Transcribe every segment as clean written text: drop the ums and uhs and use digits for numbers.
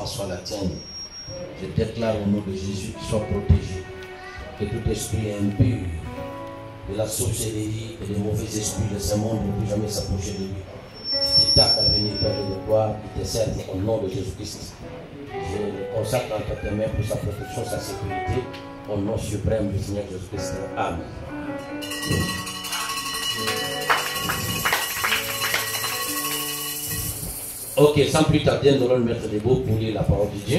soit la tienne. Je déclare au nom de Jésus qu'il soit protégé. Que tout esprit impur, de la sorcellerie et des mauvais esprits de ce monde ne puisse jamais s'approcher de lui. Si tu as venir Père de gloire, il te serve au nom de Jésus-Christ. Je le consacre entre tes mains pour sa protection, sa sécurité, au nom suprême du Seigneur Jésus-Christ. Amen. Ok, sans plus tarder, nous allons le mettre debout pour lire la parole de Dieu.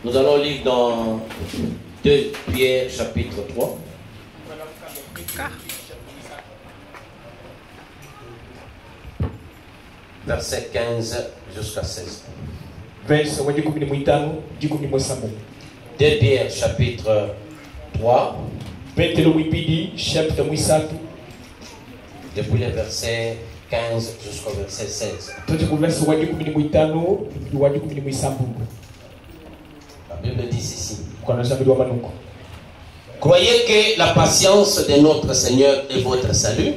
Nous allons lire dans 2 Pierre chapitre 3. Verset 15 jusqu'à 16. 2 Pierre chapitre 3. Depuis le verset 15 jusqu'au verset 16. La Bible dit ceci. Croyez que la patience de notre Seigneur est votre salut.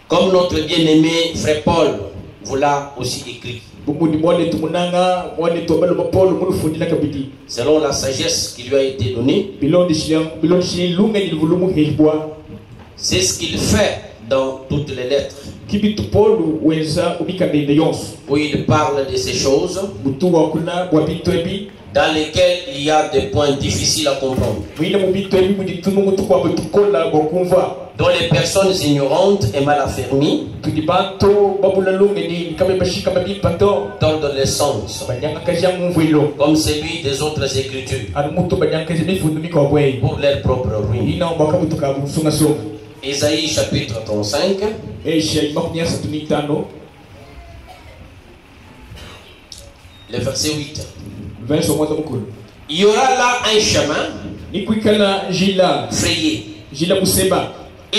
Comme notre bien-aimé frère Paul vous l'a aussi écrit. Selon la sagesse qui lui a été donnée, c'est ce qu'il fait dans toutes les lettres. Où il parle de ces choses dans lesquelles il y a des points difficiles à comprendre, dont les personnes ignorantes et mal affermies tordent le sens, comme celui des autres écritures, pour leur propre ruine. Ésaïe chapitre 35. Le verset 8. Il y aura là un chemin frayé,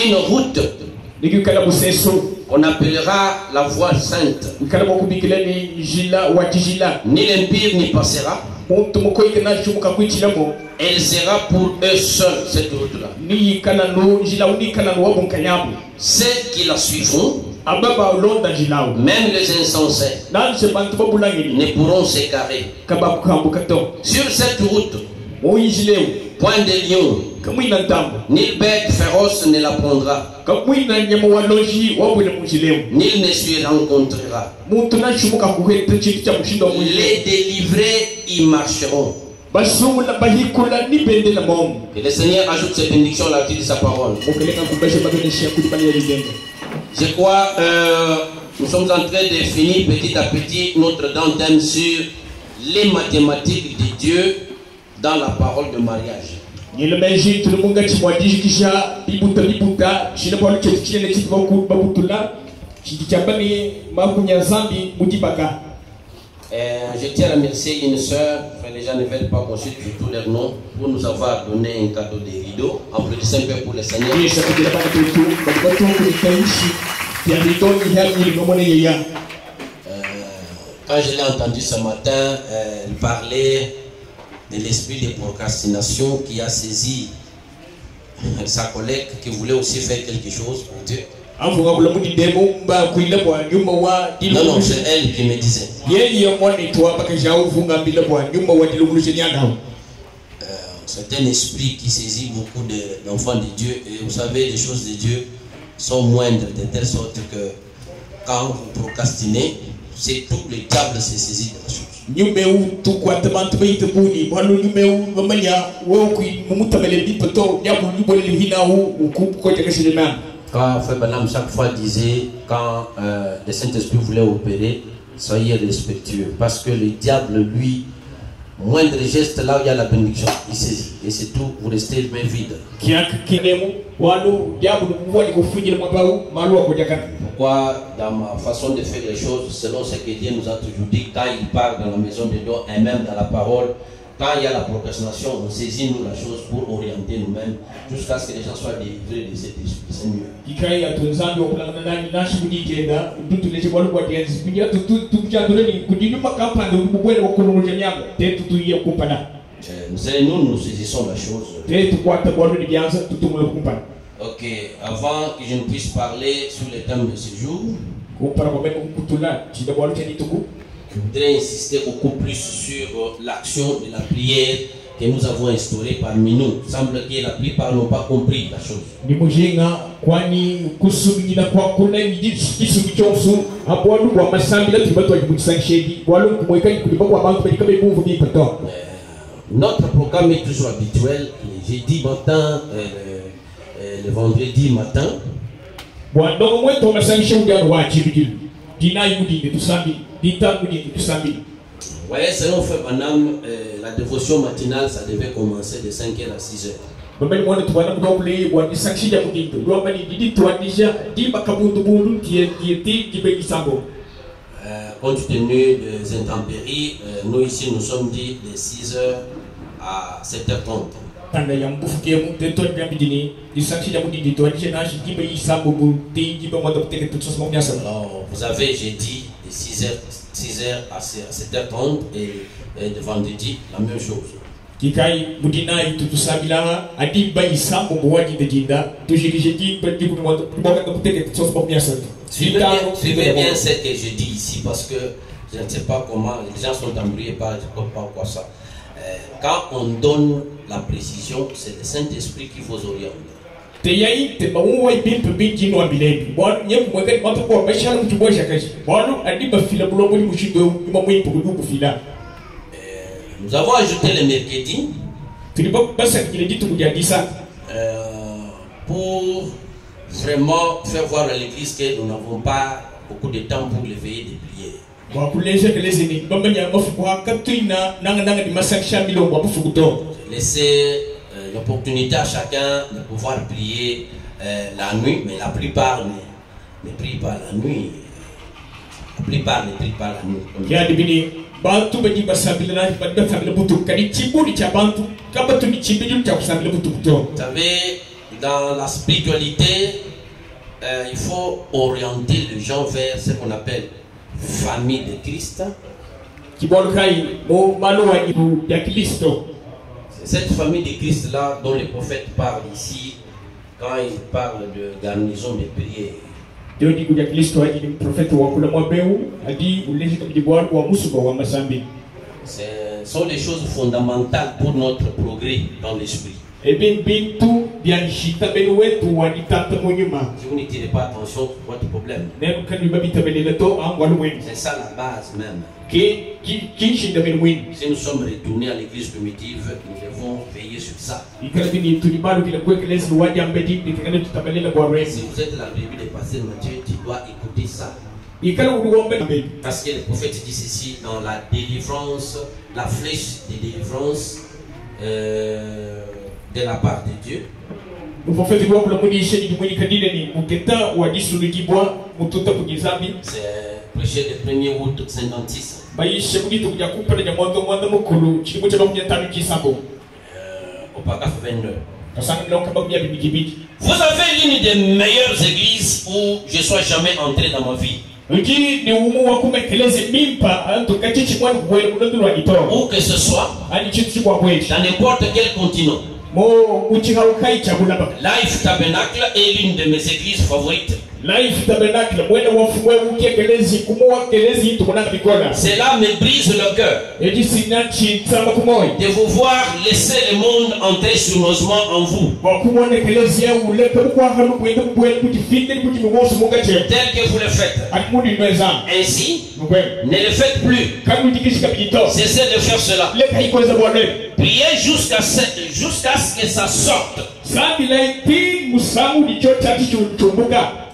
une route qu'on appellera la voie sainte. Ni l'impie n'y passera. Elle sera pour eux seuls, cette route-là. Ceux qui la suivront, même les insensés, ne pourront s'égarer. Sur cette route, point de lion, ni bête féroce ne la prendra, nul ne s'y rencontrera. Les délivrés y marcheront. Que le Seigneur ajoute ses bénédictions à la suite de sa parole. Je crois nous sommes en train de finir petit à petit notre thème sur les mathématiques de Dieu dans la parole de mariage. Je tiens à remercier une sœur, les gens ne veulent pas qu'on cite tous leurs noms, pour nous avoir donné un cadeau de rideaux. Applaudissez un peu pour le Seigneur. Quand je l'ai entendu ce matin, elle parlait de l'esprit de procrastination qui a saisi sa collègue qui voulait aussi faire quelque chose pour Dieu. Non, non, c'est elle qui me disait. C'est un esprit qui saisit beaucoup d'enfants de Dieu. Et vous savez, les choses de Dieu sont moindres, de telle sorte que quand vous procrastinez, c'est tout le diable se saisit de la chose. Quand Frère Branham chaque fois disait, quand le Saint-Esprit voulait opérer, soyez respectueux. Parce que le diable, lui, moindre geste, là où il y a la bénédiction, il saisit. Et c'est tout, vous restez main vide. Pourquoi, dans ma façon de faire les choses, selon ce que Dieu nous a toujours dit, quand il parle dans la maison de Dieu et même dans la parole, quand il y a la procrastination, on saisit nous la chose pour orienter nous-mêmes jusqu'à ce que les gens soient délivrés de cet esprit. C'est mieux. Nous saisissons la chose. Ok, avant que je ne puisse parler sur les thèmes de ce jour, je voudrais insister beaucoup plus sur l'action de la prière que nous avons instaurée parmi nous. Il semble que la plupart n'ont pas compris la chose. Notre programme est toujours habituel, le jeudi matin, le vendredi matin. Vous voyez, selon Frère Branham, la dévotion matinale, ça devait commencer de 5h à 6h. Compte tenu des intempéries, nous ici nous sommes dit de 6h à 7h30. Alors, vous avez jeudi de 6h à 7h30 et de vendredi la même chose. Suivez bien ce que je dis ici parce que je ne sais pas comment les gens sont embrouillés par quoi ça. Quand on donne la précision, c'est le Saint-Esprit qui vous oriente. Nous avons ajouté le mercredi pour vraiment faire voir à l'église que nous n'avons pas beaucoup de temps pour les veillées de prière. Laisser l'opportunité à chacun de pouvoir prier la nuit, mais la plupart ne prient pas la nuit. La plupart ne prient pas la nuit. Vous savez, dans la spiritualité, il faut orienter les gens vers ce qu'on appelle famille de Christ. C'est cette famille de Christ là dont les prophètes parlent ici quand ils parlent de garnison de prière. Ce sont des choses fondamentales pour notre progrès dans l'esprit. Si vous n'y tirez pas attention, c'est votre problème. C'est ça la base même. Si nous sommes retournés à l'église primitive, nous devons veiller sur ça. Si vous êtes la brebis de pasteur Mathieu, tu dois écouter ça. Parce que le prophète dit ceci dans la délivrance, la flèche de délivrance de la part de Dieu. C'est prêché le 1er août 56. Au paragraphe 29. Vous avez l'une des meilleures églises où je ne sois jamais entré dans ma vie. Où que ce soit, dans n'importe quel continent. Life Tabernacle est l'une de mes églises favorites. Cela me brise le cœur de vous voir laisser le monde entrer sournoisement en vous, tel que vous le faites. Ainsi, ne le faites plus. Cessez de faire cela. Priez jusqu'à ce que ça sorte.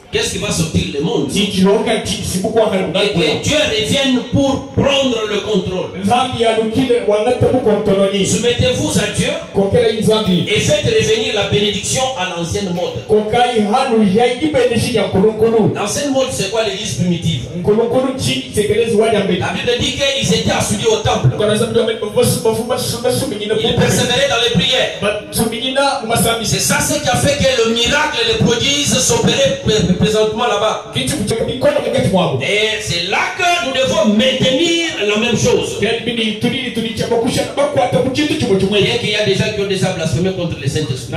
Qu'est-ce qui va sortir le monde? Et que Dieu revienne pour prendre le contrôle. Soumettez-vous à Dieu et faites revenir la bénédiction à l'ancienne mode. L'ancienne mode, c'est quoi l'église primitive? La Bible dit qu'ils étaient assoudis au temple. Ils persévéraient dans les prières. C'est ça ce qui a fait que le miracle et les prodiges s'opéraient présentement là-bas. Et c'est là que nous devons maintenir la même chose. Bien qu'il y a des gens qui ont déjà blasphémé contre le Saint-Esprit.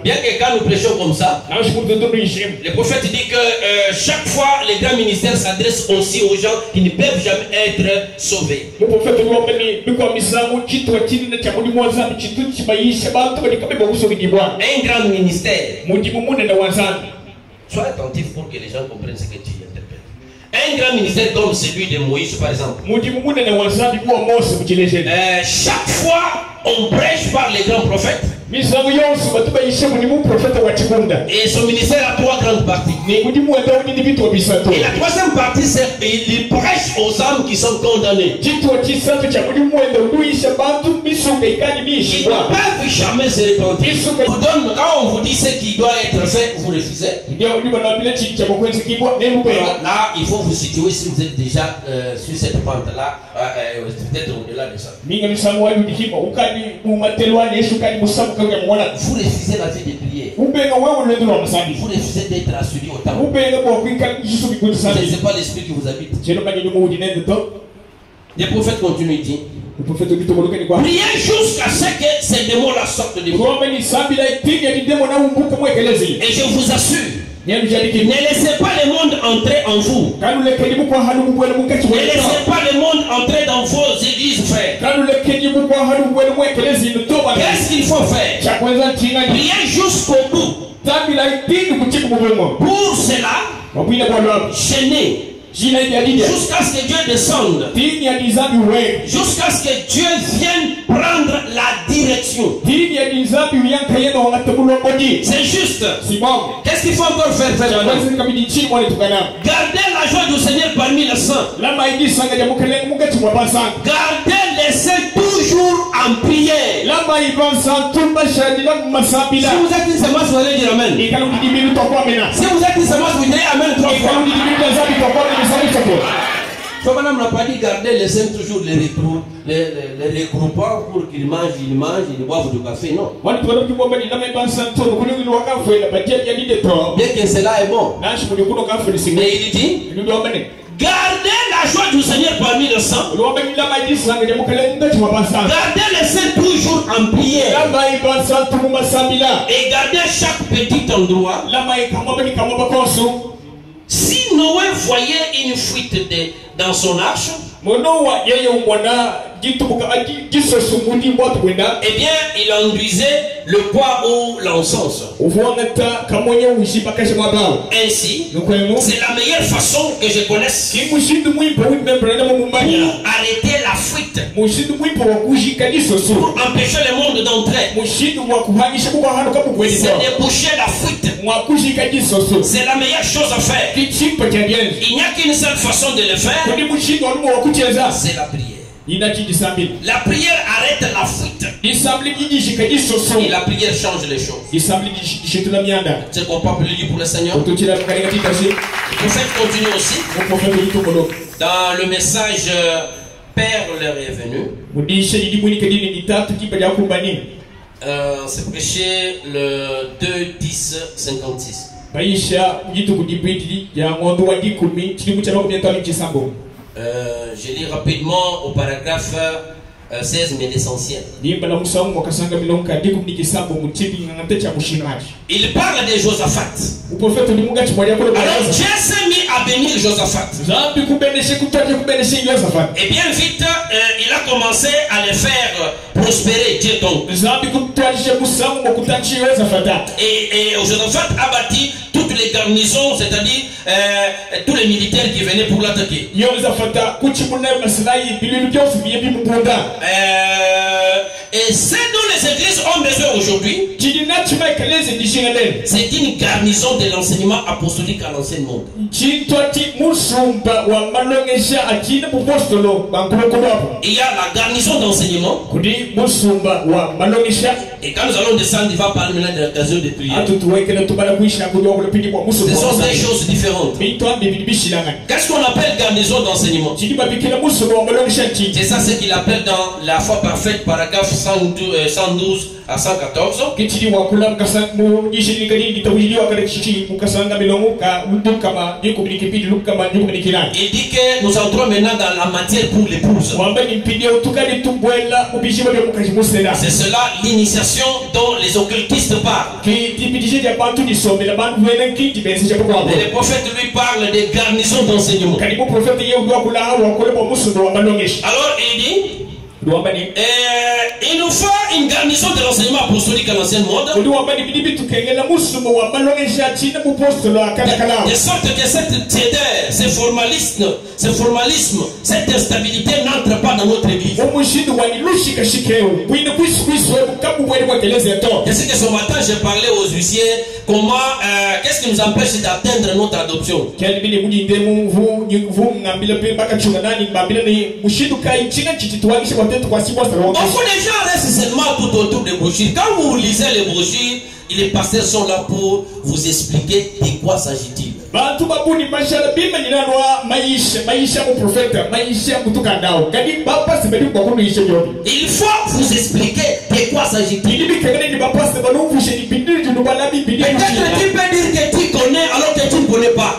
Bien que quand nous prêchons comme ça, le prophète dit que chaque fois les grands ministères s'adressent aussi aux gens qui ne peuvent jamais être sauvés. Un grand ministère. Sois attentif pour que les gens comprennent ce que tu interprètes. Un grand ministère comme celui de Moïse, par exemple. Chaque fois, on prêche par les grands prophètes. Et son ministère a 3 grandes parties. Et la troisième partie, c'est qu'il prêche aux âmes qui sont condamnées. Qui ne peuvent jamais se repentir. Quand on vous dit ce qui doit être fait, vous refusez. Là, il faut vous situer si vous êtes déjà sur cette pente-là, peut-être au-delà de ça. Vous refusez la vie de prière. Vous refusez d'être assuré au temps. Ce n'est pas l'esprit qui vous habite. Les prophètes continuent de dire: priez jusqu'à ce que ces démons-là sortent de vous. Et je vous assure, ne laissez pas le monde entrer en vous. Ne laissez pas le monde entrer dans vos églises, frères. Qu'est-ce qu'il faut faire? Priez jusqu'au bout. Pour cela, gênez. Jusqu'à ce que Dieu descende. Jusqu'à ce que Dieu vienne prendre la direction. C'est juste. Qu'est-ce qu'il faut encore faire? Gardez la joie du Seigneur parmi les saints. Gardez les saints toujours en prière. Si vous êtes une semence, vous allez dire Amen. Si vous êtes une semence, vous direz Amen 3 fois. So, madame n'a pas dit garder les saints toujours les regroupant pour qu'ils mangent, ils boivent du café, non. Bien que cela est bon. Mais il dit: gardez la joie du Seigneur parmi les saints. Gardez les saints toujours en prière. Et gardez chaque petit endroit. Si Noé voyait une fuite dans son arche, eh bien, il enduisait le bois ou l'encens. Ainsi, c'est la meilleure façon que je connaisse pour arrêter la fuite, pour empêcher le monde d'entrer. C'est déboucher la fuite. C'est la meilleure chose à faire. Il n'y a qu'une seule façon de le faire, c'est la prière. La prière arrête la fuite. Et la prière change les choses. C'est qu'on peut prier pour le Seigneur. Le prophète continue aussi. Dans le message Père leur est venu. C'est prêché le 2-10-56. Je lis rapidement au paragraphe 16, mais l'essentiel. Il parle de Josaphat. Alors Dieu s'est mis à bénir Josaphat. Et bien vite, il a commencé à les faire prospérer, Dieu donc. Et Josaphat a bâti toutes les garnisons, c'est-à-dire tous les militaires qui venaient pour l'attaquer. Et ce dont les églises ont besoin aujourd'hui, c'est une garnison de l'enseignement apostolique à l'ancien monde. Il y a la garnison d'enseignement. Et quand nous allons descendre, il va parler maintenant de l'occasion de prière. Ce sont des choses différentes. Qu'est-ce qu'on appelle garnison d'enseignement? C'est ça ce qu'il appelle dans la foi parfaite, paragraphe 112 à 114. wakula mkasanga mujishini ngani ditawiliwa kare chichi mukasanga milongo ka mudukama diko bilikipidi lukama diko bilikirani. Il dit que nous entrons maintenant dans la matière pour l'épouse. C'est cela l'initiation dont les occultistes parlent. Et le prophète lui parle des garnisons d'enseignement. Alors il dit il nous faut une garnison de l'enseignement apostolique à l'ancien monde. De sorte que cette tiédeur, ce formalisme, cette instabilité n'entre pas dans notre église. Et c'est que ce matin j'ai parlé aux huissiers comment, qu'est-ce qui nous empêche d'atteindre notre adoption. Beaucoup de gens restent seulement tout autour des brochures. Quand vous lisez les brochures, les pasteurs sont là pour vous expliquer de quoi s'agit-il. Il faut vous expliquer de quoi s'agit-il. Peut-être tu peux dire que tu connais alors que tu ne connais pas.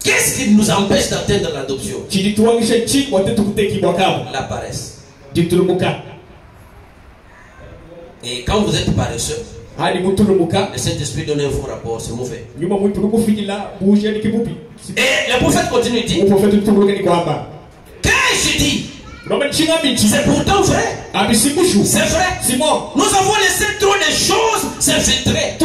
Qu'est-ce qui nous empêche d'atteindre l'adoption? La paresse. Et quand vous êtes paresseux, le Saint-Esprit donne un faux rapport, c'est mauvais. Et le prophète continue de dire que je dis, c'est pourtant vrai. C'est vrai. Nous avons laissé trop de choses s'infiltrer.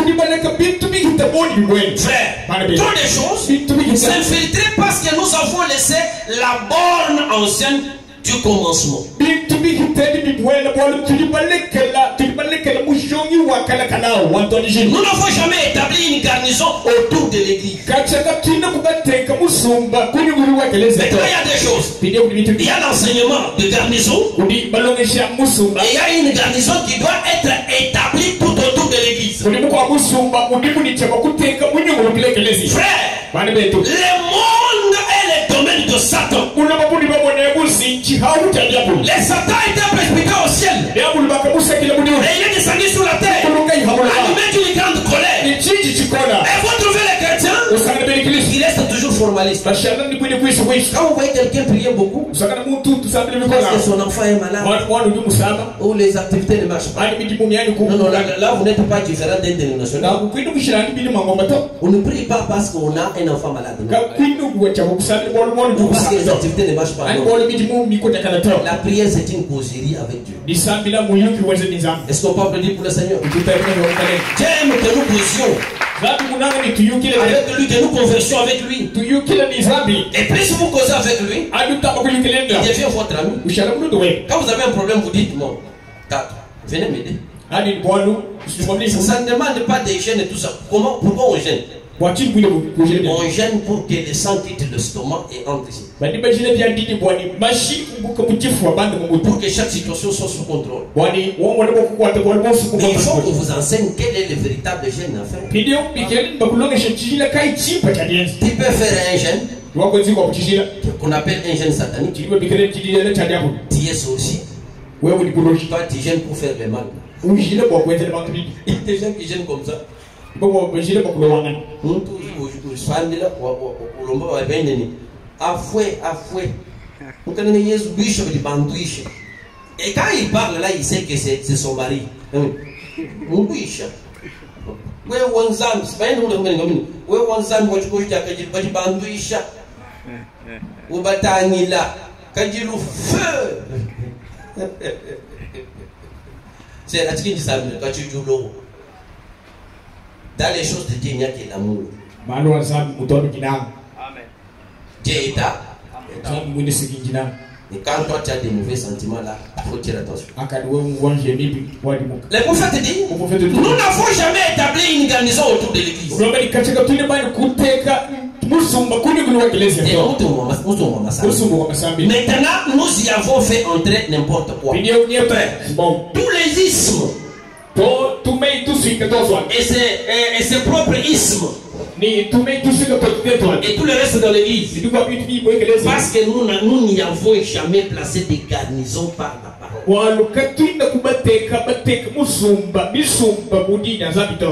Frère, trop de choses s'infiltrer parce que nous avons laissé la borne ancienne du commencement. Nous n'avons jamais établi une garnison autour de l'église. Mais il y a des choses. Il y a l'enseignement de garnison. Et il y a une garnison qui doit être établie tout autour de l'église. Frère, le monde est le domaine de Satan. Les Satan étaient précipités au ciel. Et il est descendu sur la terre. Allumé d'une grande colère. Et vous trouvez les chrétiens, ils restent toujours formalistes. Quand vous voyez quelqu'un prier beaucoup, parce que son enfant est malade, ou les activités ne marchent pas. Non, là vous n'êtes pas différent d'un dénominational. On ne prie pas parce qu'on a un enfant malade. Non. Parce que les activités ne marchent pas. Non. La prière c'est une causerie avec Dieu. Est-ce qu'on peut applaudir pour le Seigneur? J'aime que nous causions avec lui, que nous conversions avec lui. Et plus vous causez avec lui, il devient votre ami. Quand vous avez un problème, vous dites non, venez m'aider. Ça ne demande pas de gêne et tout ça. Pourquoi on gêne? On gêne pour que le sang quitte l'estomac et entre ici. Pour que chaque situation soit sous contrôle. Mais il faut qu'on vous enseigne quel est le véritable gêne à faire. Tu peux faire un gêne qu'on appelle un gêne satanique. Tu es sorcier. Toi tu gênes pour faire le mal. Il y a des gens qui gênent comme ça. Et quand il parle là, il sait que c'est son mari. C'est la tige disable quand tu joues l'eau. Dans les choses de Dieu, il n'y a que l'amour. Dieu est là. Et quand toi tu as des mauvais sentiments là, il faut tirer attention. Le prophète dit, nous n'avons jamais établi une garnison autour de l'église. Maintenant, nous y avons fait entrer n'importe quoi. Tous les ismes et ses propres ismes Et tout le reste dans l'église. Parce que nous n'y avons jamais placé des garnisons par la parole.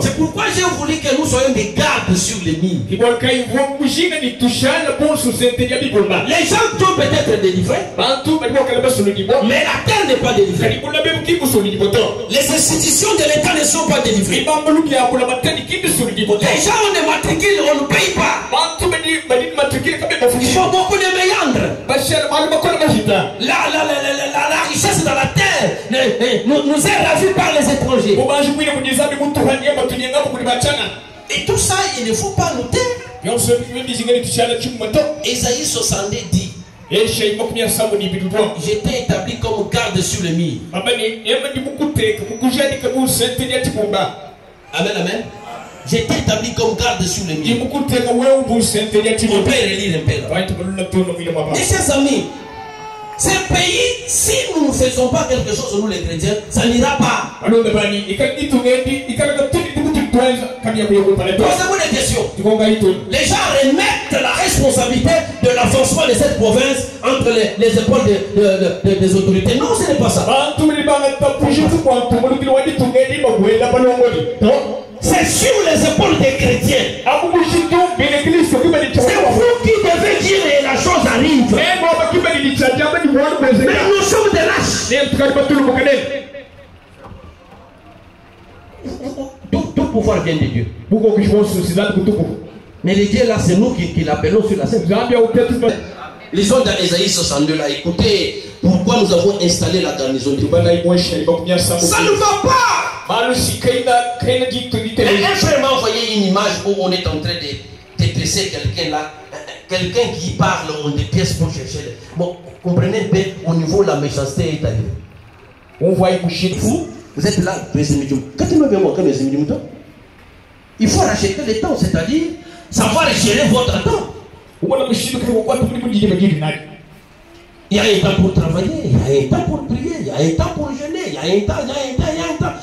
C'est pourquoi j'ai voulu que nous soyons des gardes sur les mines. Les gens sont peut-être délivrés, mais la terre n'est pas délivrée. Les institutions de l'État ne sont pas délivrées. Les gens ont des matricules, on ne paye pas. Il faut beaucoup de méandres. La richesse dans la terre nous est ravie par les étrangers. Et tout ça, il ne faut pas noter. Ésaïe 62 dit: j'étais établi comme garde sur le mur. Amen, amen. J'étais établi comme garde sur le mur. On peut relire un peu. Mes chers amis, ce pays, si nous ne faisons pas quelque chose, nous les chrétiens, ça n'ira pas. Posez-vous des questions. Les gens remettent la responsabilité de l'avancement de cette province entre les épaules des autorités. Non, ce n'est pas ça. C'est sur les épaules des chrétiens. C'est vous qui devez dire et la chose arrive. Mais nous sommes des lâches. Tout pouvoir vient de Dieu. Mais les dieux là, c'est nous qui l'appelons sur la scène. Lisons dans Ésaïe 62 là. Écoutez, pourquoi nous avons installé la garnison de Dieu. Ça ne va pas. Vraiment, voyez une image où on est en train de dépecer quelqu'un là. Quelqu'un qui parle, on dépièce pour chercher. Bon, comprenez bien, au niveau de la méchanceté est arrivée. On voit vous, vous êtes là, il faut racheter le temps, c'est-à-dire savoir gérer votre temps. Il y a un temps pour travailler, il y a un temps pour prier, il y a un temps pour jeûner, il y a un temps.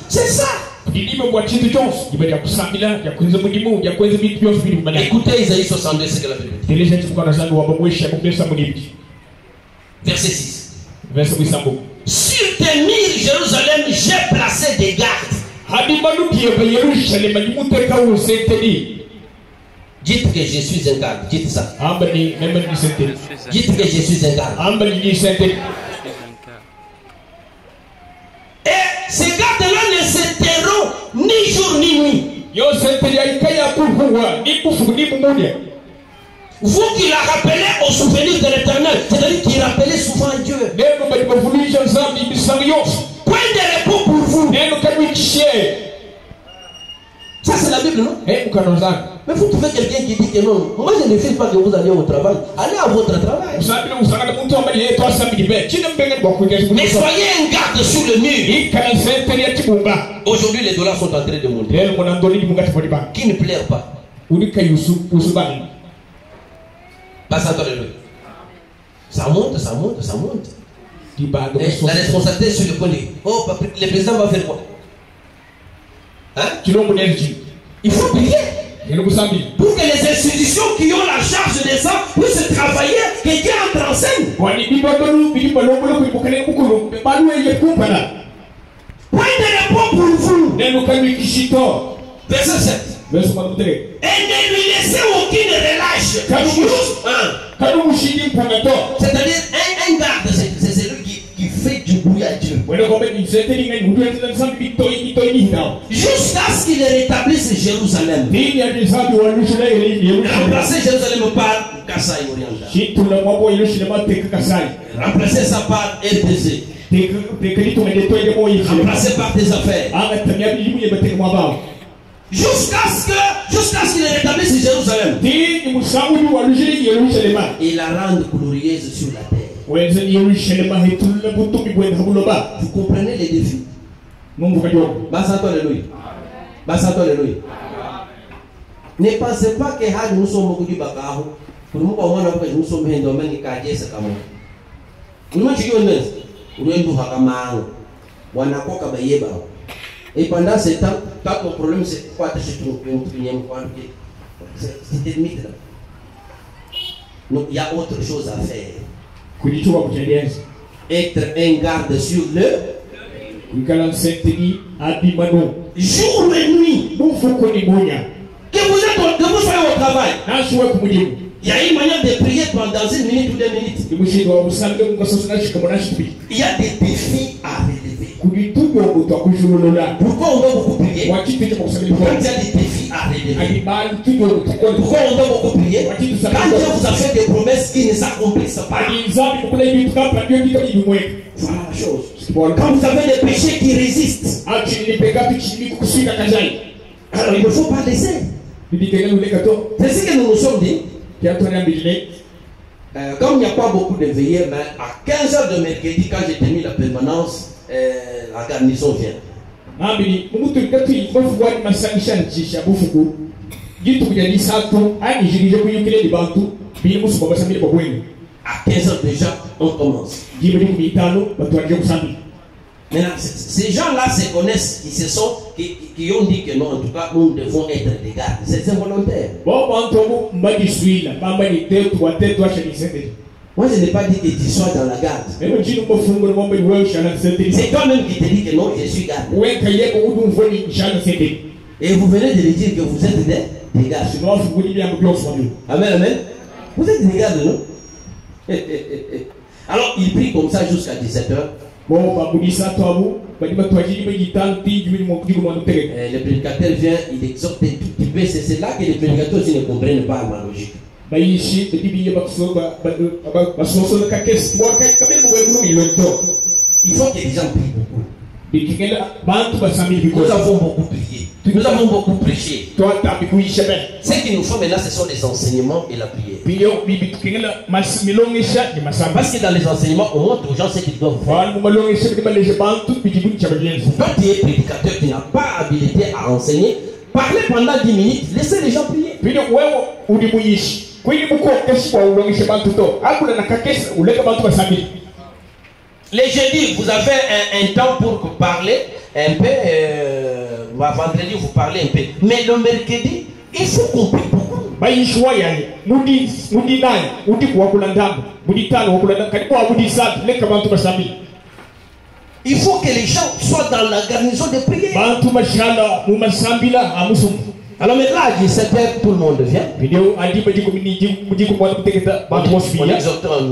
C'est ça. Écoutez Isaïe 62, c'est que la Bible dit. Verset 6. Sur tes murs, Jérusalem, j'ai placé des gardes. Dites que je suis un garde. Dites ça. Dites que je suis un garde. Et ces gardes-là ne se tairont ni jour ni nuit. Vous qui la rappelez au souvenir de l'Éternel, c'est-à-dire qui rappelez souvent Dieu. Point de repos pour vous. Ça c'est la Bible, non? Mais vous trouvez quelqu'un qui dit que non, moi je ne fais pas que vous allez au travail. Allez à votre travail. Mais soyez un garde sur le mur. Aujourd'hui les dollars sont en train de monter. Qui ne plaire pas. Ça monte. Et la responsabilité est sur le point de... Oh, le président va faire quoi? Hein? Il faut prier. Pour que les institutions qui ont la charge de ça puissent travailler, que Dieu entre en scène. Point de repos pour vous. Verset 7. Et ne lui laissez aucune relâche. C'est-à-dire un garde, c'est celui qui fait du bruit à Dieu. Jusqu'à ce qu'il rétablisse Jérusalem. Remplacer Jérusalem par Kassai Oriental. Remplacer ça par RDC. Remplacer par des affaires. Jusqu'à ce qu'il rétablisse Jérusalem. Et la rende glorieuse sur la terre. Vous comprenez les défis? Ne pensez pas que nous sommes beaucoup du bagaho. Nous sommes un domaine qui a dit ce que nous et pendant ce temps, quand ton problème c'est quoi? C'était limite là. Donc il y a autre chose à faire. Être un garde sur le jour et nuit. Que vous soyez au travail. Il y a une manière de prier pendant 1 minute ou 2 minutes. Il y a des défis à relever. Pourquoi on doit beaucoup prier? Quand il y a des défis à relever. Pourquoi on doit beaucoup prier? Quand Dieu vous a fait des promesses qui ne s'accomplissent pas. Voilà la chose. Quand vous avez des péchés qui résistent, alors il ne faut pas laisser. C'est ce que nous nous sommes dit. Comme il n'y a pas beaucoup de veillées, mais à 15 h de mercredi, quand j'ai terminé la permanence, la garnison vient. À 15 h déjà, on commence. Maintenant, ces gens-là se connaissent, qui ont dit que non, en tout cas, nous devons être des gardes. C'est involontaire. Moi, je n'ai pas dit que tu sois dans la garde. C'est toi-même qui te dis que non, je suis garde. Et vous venez de lui dire que vous êtes des gardes. Amen, amen. Vous êtes des gardes, non? Alors, il prie comme ça jusqu'à 17 h. Le prédicateur vient, il exhorte tout petit peu. C'est là que les prédicateurs aussi ne comprennent pas ma logique. Il faut que les gens prient beaucoup. Nous avons beaucoup prié. Nous avons beaucoup prêché. Ce qu'il nous faut maintenant, ce sont les enseignements et la prière. Parce que dans les enseignements, on montre aux gens ce qu'ils doivent faire. Toi, tu es prédicateur qui n'a pas habilité à enseigner. Parlez pendant 10 minutes, laissez les gens prier. Les jeudis, vous avez un temps pour parler un peu. Vendredi, vous parlez un peu. Mais le mercredi, il faut qu'on prie beaucoup. Il faut que les gens soient dans la garnison de prière. Alors maintenant, à 17 h, tout le monde vient. On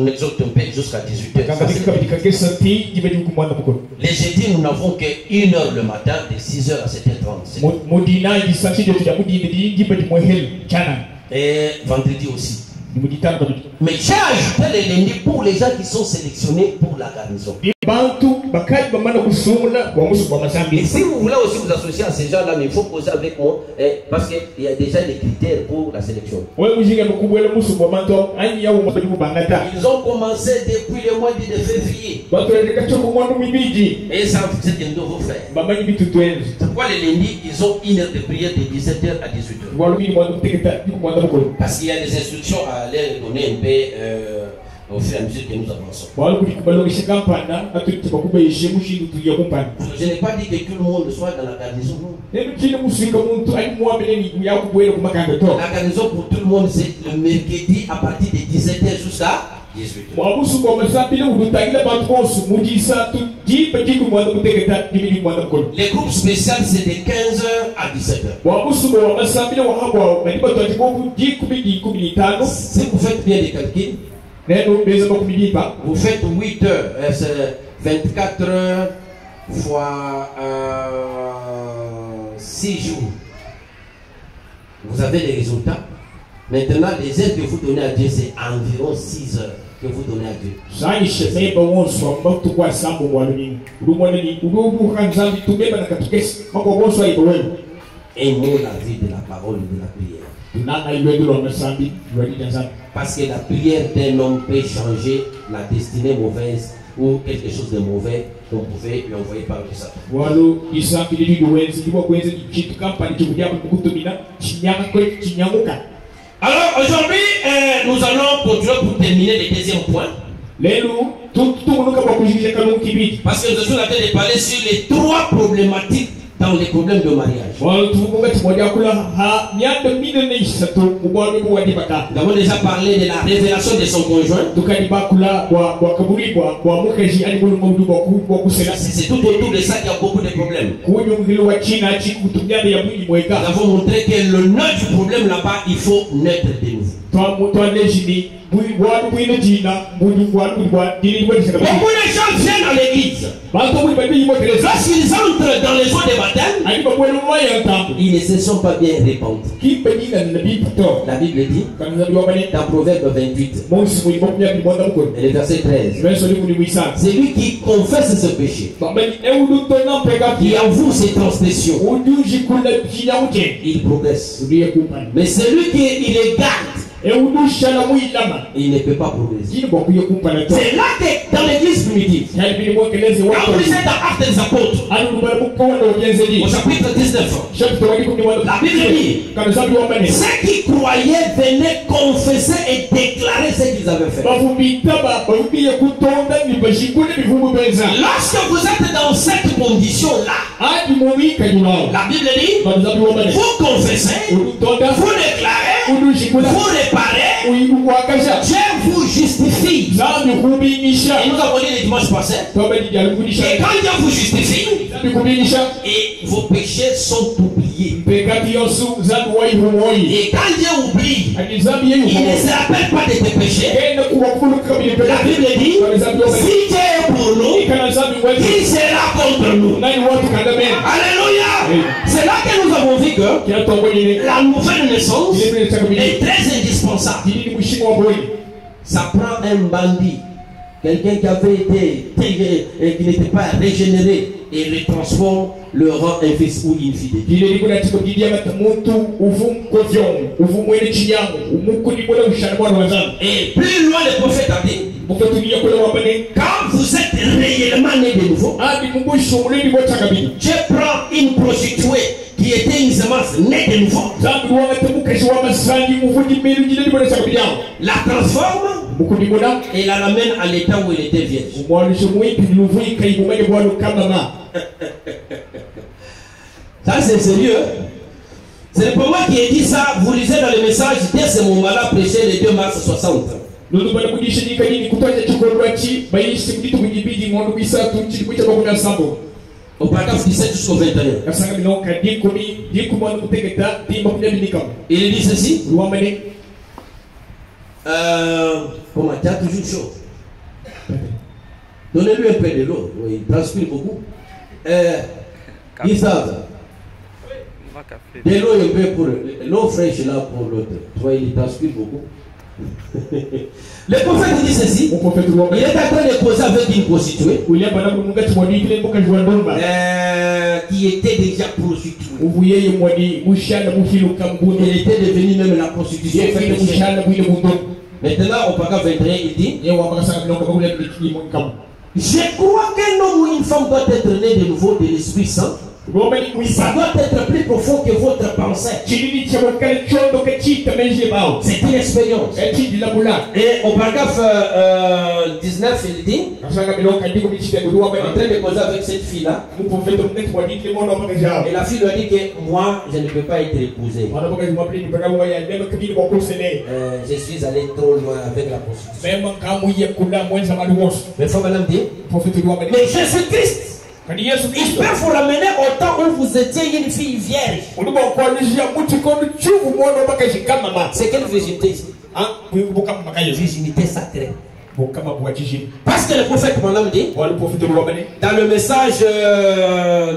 exhorte un peu jusqu'à 18 h. Les jeudis, nous n'avons que 1 h le matin, de 6 h à 7 h 30. Et vendredi aussi. Mais j'ai ajouté les lundis pour les gens qui sont sélectionnés pour la garnison. Et si vous voulez aussi vous associer à ces gens-là, mais il faut poser avec moi, parce qu'il y a déjà des critères pour la sélection. Ils ont commencé depuis le mois de février. Et ça, c'est un nouveau frère. Pourquoi les lundis, ils ont 1 heure de prière de 17 h à 18 h? Parce qu'il y a des instructions à leur donner un peu au fur et à mesure que nous avançons. Je n'ai pas dit que tout le monde soit dans la garnison. La garnison pour tout le monde, c'est le mercredi à partir de 17 h jusqu'à 18 h. Les groupes spéciaux, c'est de 15 h à 17 h. Si vous faites bien les calculs, vous faites 8 heures, c'est 24 heures fois 6 jours. Vous avez les résultats. Maintenant, les heures que vous donnez à Dieu, c'est environ 6 heures que vous donnez à Dieu. Aimons la vie de la parole et de la prière. Parce que la prière d'un homme peut changer la destinée mauvaise ou quelque chose de mauvais qu'on pouvait lui envoyer par le Satan. Alors aujourd'hui, nous allons continuer pour terminer le deuxième point. Parce que je suis en train de parler sur les 3 problématiques dans les problèmes de mariage. Nous avons déjà parlé de la révélation de son conjoint. C'est tout autour de ça qu'il y a beaucoup de problèmes. Nous avons montré que le nœud du problème là-bas, il faut naître de nouveau. Beaucoup de gens viennent à l'église. Lorsqu'ils entrent dans les eaux de baptême, ils ne se sont pas bien répandus. La Bible dit dans Proverbe 28 et le verset 13, c'est lui qui confesse ce péché, qui avoue ses transgressions, il progresse. Mais celui qui les garde, il ne peut pas progresser. C'est là que dans l'église primitive, quand vous lisez dans Actes des Apôtres, au chapitre 19, la Bible dit, ceux qui croyaient venaient confesser et déclarer ce qu'ils avaient fait. Lorsque vous êtes dans cette condition-là, la Bible dit, vous confessez, vous déclarez, vous réparez, Dieu vous justifie. Et nous avons dit le dimanche passé, et quand Dieu vous justifie, et vos péchés sont oubliés. Et quand Dieu oublie, il ne se rappelle pas de tes péchés. La Bible dit, si Dieu est pour nous, qui sera contre nous? Alléluia. C'est là que nous avons vu que la nouvelle naissance est très indispensable. Ça prend un bandit, quelqu'un qui avait été et qui n'était pas régénéré, et le transforme, le rend un fils ou une fille. Et plus loin le prophète a dit, quand vous êtes réellement né de nouveau, Dieu prend une prostituée qui était une semence née de nouveau, la transforme et la ramène à l'état où elle était vierge. Ça c'est sérieux. Ce n'est pas moi qui ai dit ça. Vous lisez dans le message dès ce moment-là prêché le 2 mars 60. Au paragraphe 17 jusqu'au 21. Il dit ceci. Comment tu as toujours chaud? Donnez-lui un peu de l'eau. Il transpire beaucoup. Ils savent. De l'eau un peu pour l'eau fraîche là pour l'autre. Tu vois, il transpire beaucoup. Le prophète dit ceci. Il est en train de causer avec une prostituée qui était déjà prostituée. Elle était devenue même la prostitution. Maintenant, au paragraphe 21, il dit, je crois qu'un homme ou une femme doit être né de nouveau de l'Esprit Saint. Ça doit être plus profond que votre pensée. C'est une expérience. Et au paragraphe 19, il dit, en train de causer avec cette fille-là. Et la fille lui a dit que moi, je ne peux pas être épousée. Je suis allé trop loin avec la prostitution. Mais il faut maintenant dire, mais Jésus-Christ, il peut vous ramener au temps où vous étiez une fille vierge. C'est quelle virginité ici? Virginité sacrée. Parce que le prophète Mohammed dit, dans le message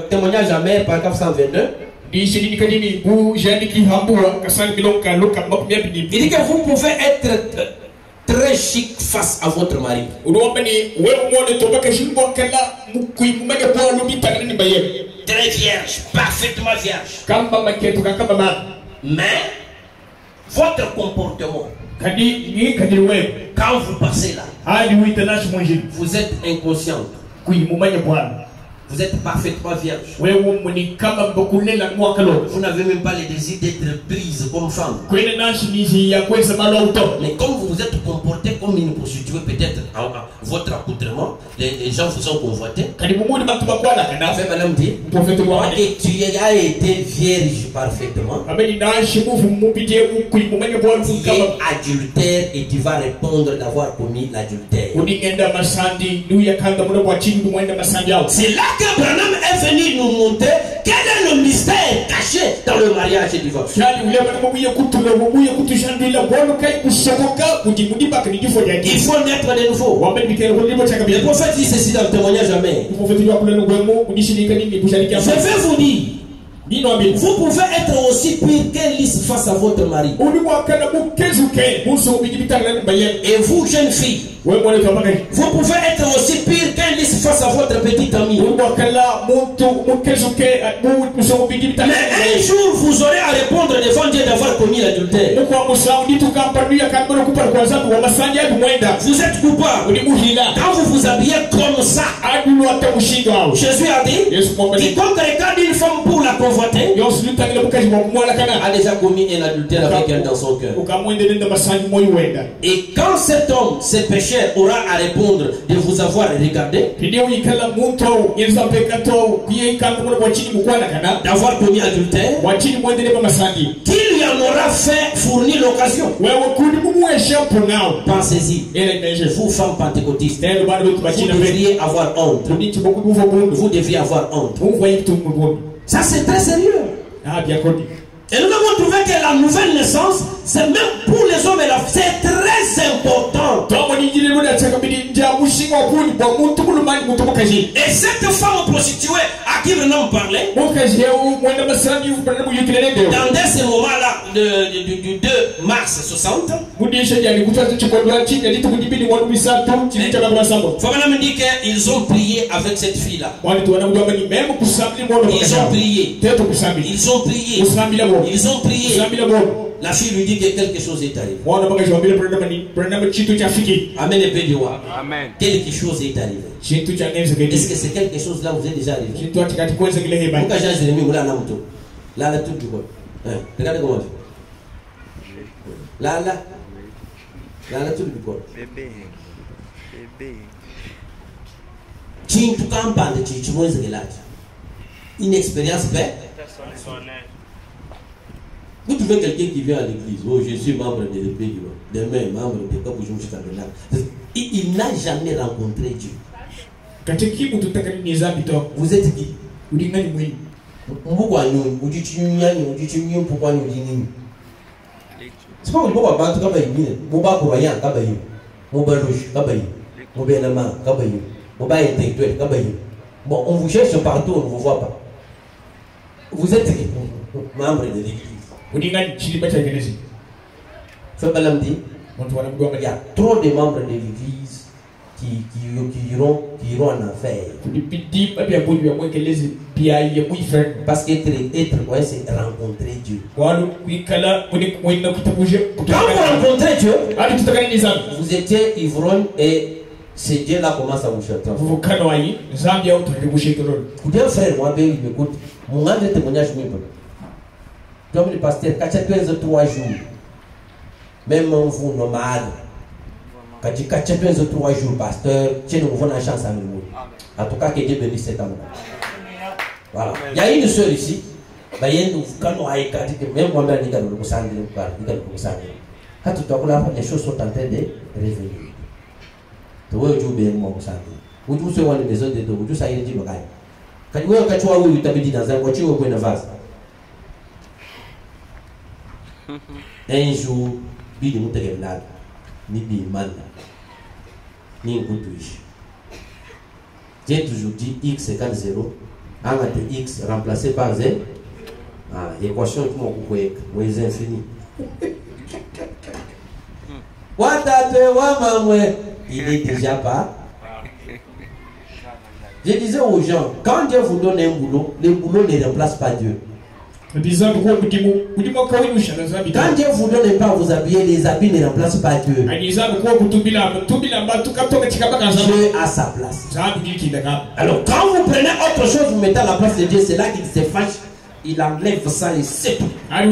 témoignage à mère, paragraphe 122, il dit que vous pouvez être très chic face à votre mari. Très vierge, parfaitement vierge. Mais votre comportement, quand vous passez là, vous êtes inconsciente. Vous êtes parfaitement vierge. Vous n'avez même pas le désir d'être prise comme femme. Mais comme vous vous êtes comporté comme une prostituée, peut-être votre accoutrement, les gens vous ont convoité. Fait madame dit, et tu as été vierge parfaitement. Tu es adultère et tu vas répondre d'avoir commis l'adultère. C'est là que Branham est venu nous montrer quel est le mystère caché dans le mariage et divorce. Il faut naître de nouveau. Le prophète dit ceci dans le témoignage jamais. Je vais vous dire, vous pouvez être aussi pire qu'un lys face à votre mari. Et vous, jeune fille, vous pouvez être aussi pire qu'un lys face à votre petite amie. Mais un jour, vous aurez à répondre devant Dieu d'avoir commis l'adultère. Vous êtes coupable. Quand vous vous habillez comme ça, Jésus a dit, quiconque regarde une femme pour la convoiter a déjà commis un adultère avec elle dans son cœur. Et quand cet homme, ce pécheur, aura à répondre de vous avoir regardé, d'avoir commis adultère, qu'il y en aura fait fournir l'occasion. Pensez-y, vous femmes pentecôtistes, vous devriez avoir honte. Vous devriez avoir honte. Ça c'est très sérieux. Et nous avons trouvé que la nouvelle naissance, c'est même pour les hommes et la femme, c'est très important. Et cette femme prostituée à qui Branham parlait, dans ces moments-là, du 2 mars 60, Branham dit qu'ils ont prié avec cette fille-là. Ils ont prié. Ils ont prié. Ils ont prié. La fille lui dit que quelque chose est arrivé. Amen et paix. Amen. Quelque chose est arrivé. Est-ce que c'est quelque chose là où vous êtes déjà arrivé? Pourquoi j'ai mis là tout du coup. Regardez comment. Là tout du coup. Bébé. Tu campagnes tu vois ce que là. Une expérience faite. Vous trouvez quelqu'un qui vient à l'église, oh je suis membre de l'épée, demain membre de Kaboujoum Chikabena. Il n'a jamais rencontré Dieu. Vous êtes qui? Pourquoi nous? Pourquoi nous disons? C'est pas que nous battre Kabaï, nous battre Kabaï, Kabaï, nous battre Rouge, Kabaï, nous battre Nama, Kabaï, nous battre intellectuel, Kabaï. Bon, on vous cherche partout, on ne vous voit pas. Vous êtes qui? Membre de l'église. Il y a trop de membres de l'église qui iront en enfer. Parce qu'être ouais, c'est rencontrer Dieu. Quand vous rencontrez Dieu, vous étiez ivrogne et c'est Dieu là commence à vous chanter. Écoutez un frère, moi, il m'écoute. Mon grand témoignage, comme le pasteur, quand tu as 3 jours, même vous, nomade, quand tu as 3 jours, pasteur, tu as une chance à nous. En tout cas, que Dieu bénisse cet homme. Voilà. Il y a une seule ici. Quand on a écarté, même moi-même, je quand tu as les choses sont en train de revenir. Tu vois, tu bien moi, vous tous sur une maison de dos, vous tous à y dire, quand tu as eu ta vie dans un voiture ou une vase. Un jour, Billy Mouterenad, ni Biman, ni Goudouche. J'ai toujours dit X égale 0, A de X remplacé par Z. Ah, l'équation est mon coué, moins infini. Il est déjà pas. Je disais aux gens, quand Dieu vous donne un boulot, le boulot ne remplace pas Dieu. Quand Dieu vous donne un pas à vous habiller, les habits ne remplacent pas Dieu. Dieu a sa place. Alors quand vous prenez autre chose, vous mettez à la place de Dieu, c'est là qu'il se fâche il enlève ça et c'est tout. Et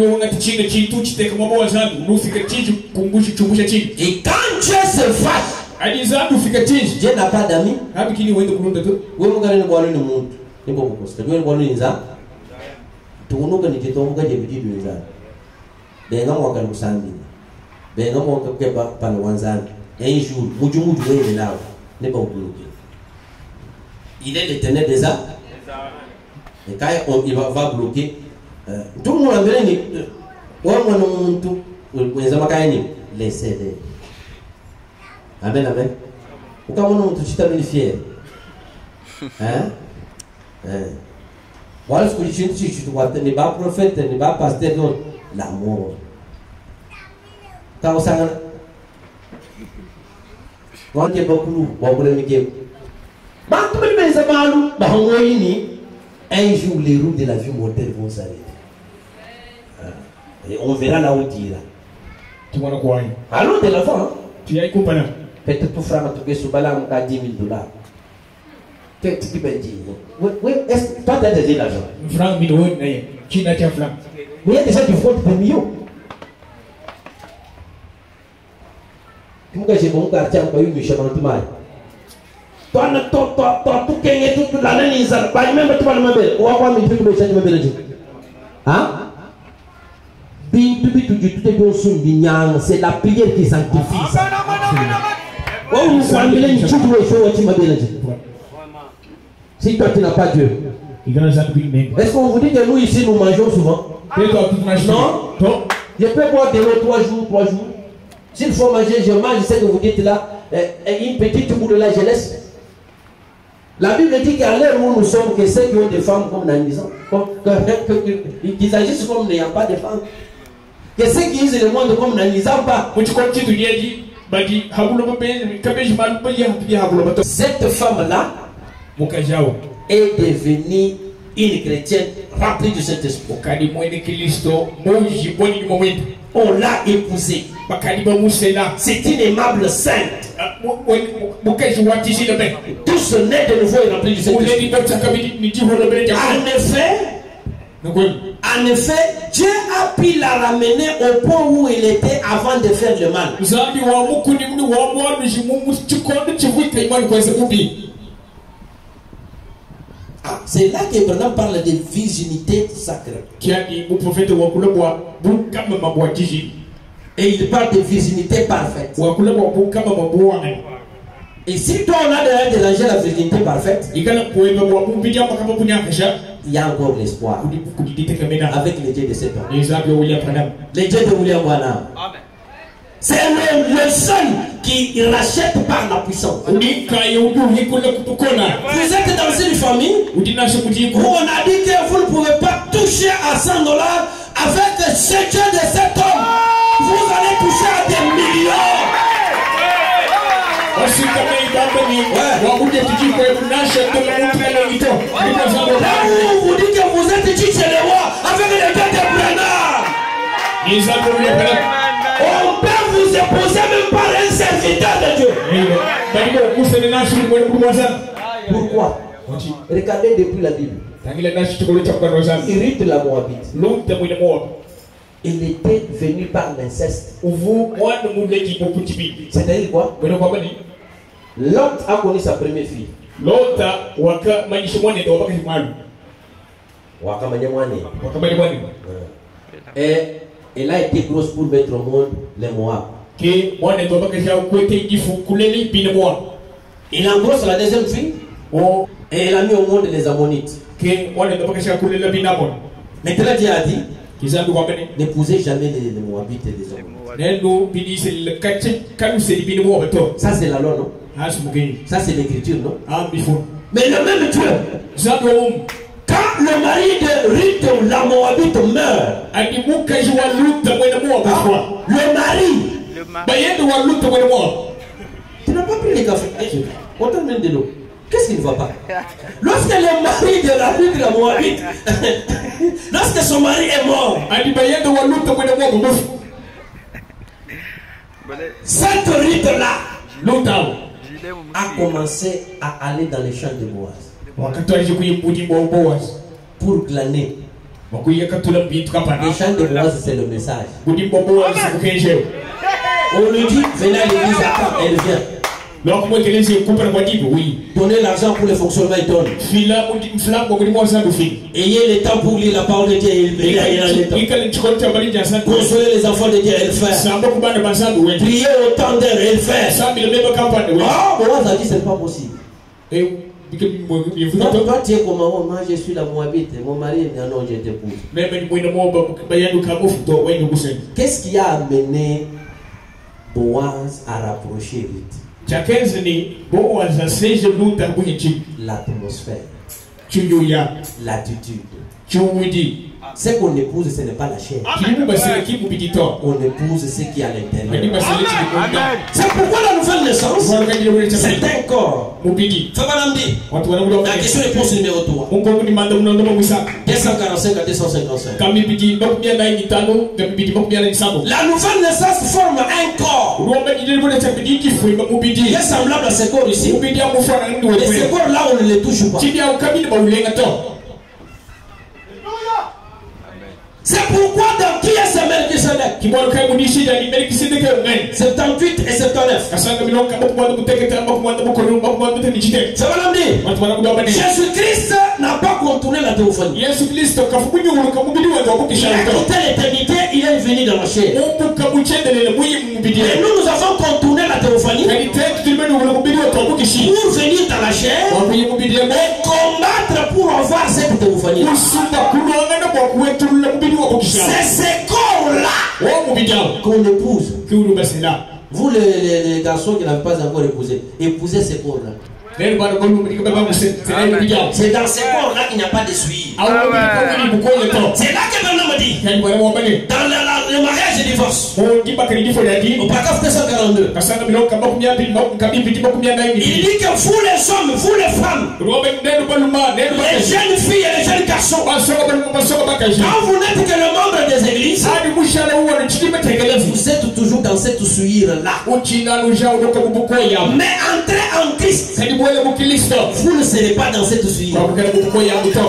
quand Dieu se fâche, Dieu n'a pas d'amis. Un jour, il est l'éternel des âmes. Et quand il va bloquer, tout le monde a besoin de laissez-les. Amen, amen. Pourquoi on tu t'as fier? Hein? Voilà ce que je dis, tu dois ne pas prophète, ne pas pasteur, l'amour. Quand on s'en va, on est beaucoup, beaucoup de métiers. Un jour, les roues de la vie moderne vont s'arrêter. Et on verra là où tu iras. Tu vois quoi? Allons de l'avant. Hein? Tu as écouté? Peut-être pour faire un truc sur Balam à 10 000 $. Qu'est-ce que tu peux dire? Oui, est-ce que toi tu as déjà l'argent? Franc, million, qui n'a qu'un franc. Mais il y a déjà du front de millions. Comment j'ai bon quartier en Paris, Michel Antoumai? Toi, tout gagné toute l'année, ils ont pas même tu vas le faire. Ou avoir mes trucs, mais ça ne me fait pas. Hein? C'est la prière qui sanctifie ça. Si toi tu n'as pas Dieu, est-ce qu'on vous dit que nous ici nous mangeons souvent? Non? Je peux boire de l'eau 3 jours. S'il faut manger, je mange ce que vous dites là, une petite bout de la jeunesse. La Bible dit qu'à l'heure où nous sommes, que ceux qui ont des femmes comme Nanizan, qu'ils agissent comme n'ayant pas de femmes. Que ceux qui usent le monde comme Nanizan pas. Cette femme-là est devenue une chrétienne remplie de cet esprit. On l'a épousée. C'est une aimable sainte. Tout ce nez de nouveau est rempli de cet esprit. En effet, Dieu a pu la ramener au point où il était avant de faire le mal. C'est là qu'Abraham parle de virginité sacrée. Et il parle de virginité parfaite. Et si toi on a déjà dérangé la virginité parfaite, il y a encore l'espoir avec les dieux de cet homme. Les dieux de William Branham. C'est le seul qui rachète par la puissance. Vous êtes dans une famille où on a dit que vous ne pouvez pas toucher à $100 avec ce Dieu de cet homme. Vous allez toucher à des millions. Là où on vous dit que vous êtes dit chez les rois avec les gars de Branham. On peut vous épouser même par un serviteur de Dieu. Pourquoi? Regardez depuis la Bible. Irite la Moabite. Il était venu par l'inceste. C'est-à-dire quoi? Lot a connu sa première fille. Et elle a été grosse pour mettre au monde les Moab. Il engrosse la deuxième fille. Et elle a mis au monde les Ammonites. Maintenant Dieu a dit, n'épousez jamais les Moabites et les Ammonites. Ça c'est la loi, non? Ça c'est l'écriture, non? Mais le même Dieu, quand le mari de Ruth la Moabite meurt, le mari, tu n'as pas pris les cafés. On t'emmène de l'eau. Qu'est-ce qui ne va pas? Lorsque le mari de la Ruth la Moabite, lorsque son mari est mort, cette Ruth-là a commencé à aller dans les champs de Boaz pour glaner bakuye katula bintu kapana Les chants de Boaz, c'est le message. budi bobo azukenje On lui dit, venez à l'église à temps, elle vient. donc moi kelezi kupana kwa jibu oui Donnez l'argent pour le fonctionnement, il donne. fila budi mflango budi mwa sangu fi Ayez le temps pour lire la parole de Dieu, il a le temps. ikale chikonta bali jansan Consoler les enfants de Dieu, elle fait. samba kubana bansangu wendi Prier autant d'heures, elle fait. sambi le même campagne oui Ah, Boaz a dit, c'est pas possible. et bike Non, toi, tu es comme moi, je suis la Moabite, mon mari, non, je t'épouse. même ni mwina moba bayanu kamufu to wenye kusen Qu'est-ce qui a amené Boaz à rapprocher Ruth? chakenzi ni Boaz aseje luta kuhichi L'atmosphère, chuya l'attitude. chuwidi Ce qu'on épouse, ce n'est pas la chair. kimu basira kimu bidito On épouse ce qui est à mani l'intérieur. basira kimu C'est pourquoi la nouvelle naissance, c'est un corps. mubidi Fabanamdi, watu wanakuwa la question-réponse numéro 3. mungu ni manda mnondo mwisa 245 à 255. kama bidi bakubia na itano na bidi bakubia na isabo La nouvelle naissance forme un corps. uomba jideli bole cha bidi kifuima mubidi Il est semblable à ce corps ici. mubidi amufana ndio Et ce corps-là, on ne le touche pas. chidi au kabili ba ulenga to C'est pourquoi dans qui est ce Melchisedec? kibolo kai mudishi ya Melkisedeke ngani 78 et 79. kasanga bilonga bakumwanda buteketa bakumwanda bukoro bakumwanda butekijite Fabanamdi, watu wanakuwa bani Jésus-Christ n'a pas contourné la théophanie. Yesu Kristo kafukunyu uruka mubidi wa Il a kubikisha quitté l'éternité, il est venu dans la chair. Mungu kabuchendelele muyi mubidi Et nous avons contourné la théophanie kanitete tulimeni uruka mubidi wa kubikishi pour venir dans la chair wakuye mubidi ya et combattre pour avoir cette théophanie. kusumba kulongana kwa kuwetulula mubidi wa kubikisha C'est ce corps-là wa mubidi wa qu'on épouse. kiuru basela Vous les garçons qui n'avez pas encore épousé, épousez ce corps-là. lero bana ko mubidi ka baba musen tele mubidi wa C'est dans ce corps-là qu'il n'y a pas de suie. awu mubidi ko bukoye to C'est là que Bernard me dit, yani bwana wabane dans le mariage et le divorce, mo dibaka ni difo ya di au paragraphe 242, kasanga bilonga bakumya bi kabibidi bakumya na il ni dit que vous les hommes, vous les femmes, robe nenu baluma nenu les jeunes filles et les jeunes garçons, basoka baluma basoka bakaji quand vous n'êtes que le membre des églises, hadi mushana uwa chikime tegelezi vous êtes toujours dans cette souillure-là. uchina luja udoka bukoya Mais entrez en Christ, kadi bole mukilisto vous ne serez pas dans cette souillure. kwa kukana bukoya buto